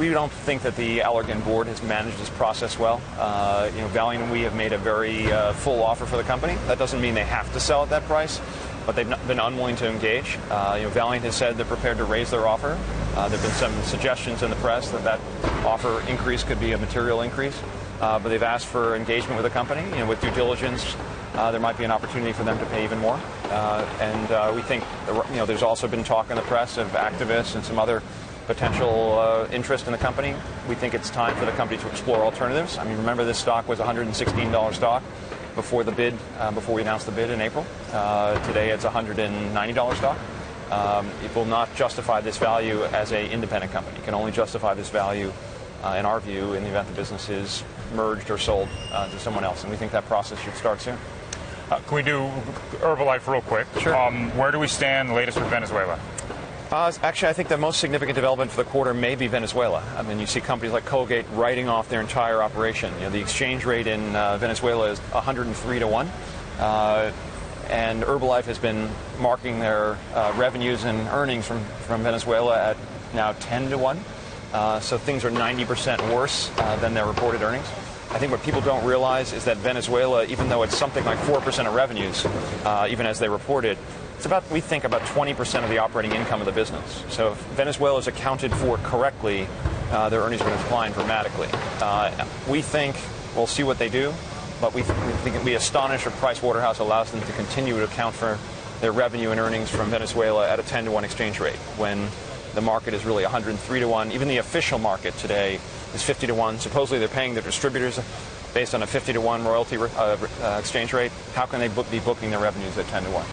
We don't think that the Allergan board has managed this process well. Valeant and we have made a very full offer for the company. That doesn't mean they have to sell at that price, but they've been unwilling to engage. Valeant has said they're prepared to raise their offer. There have been some suggestions in the press that offer increase could be a material increase, but they've asked for engagement with the company. With due diligence, there might be an opportunity for them to pay even more. We think there's also been talk in the press of activists and some other potential interest in the company. We think it's time for the company to explore alternatives. I mean, remember, this stock was a $116 stock before the bid, before we announced the bid in April. Today it's a $190 stock. It will not justify this value as an independent company. It can only justify this value, in our view, in the event the business is merged or sold to someone else. And we think that process should start soon. Can we do Herbalife real quick? Sure. Where do we stand latest with Venezuela? Actually, I think the most significant development for the quarter may be Venezuela. I mean, you see companies like Colgate writing off their entire operation. The exchange rate in Venezuela is 103 to 1. And Herbalife has been marking their revenues and earnings from Venezuela at now 10 to 1. So things are 90% worse than their reported earnings. I think what people don't realize is that Venezuela, even though it's something like 4% of revenues, even as they reported, it's about, we think, about 20% of the operating income of the business. So if Venezuela is accounted for correctly, their earnings are going to decline dramatically. We think we'll see what they do, but we think it'd be astonished if Pricewaterhouse allows them to continue to account for their revenue and earnings from Venezuela at a 10 to 1 exchange rate when the market is really 103 to 1. Even the official market today is 50 to 1. Supposedly they're paying their distributors based on a 50 to 1 royalty exchange rate. How can they be booking their revenues at 10 to 1?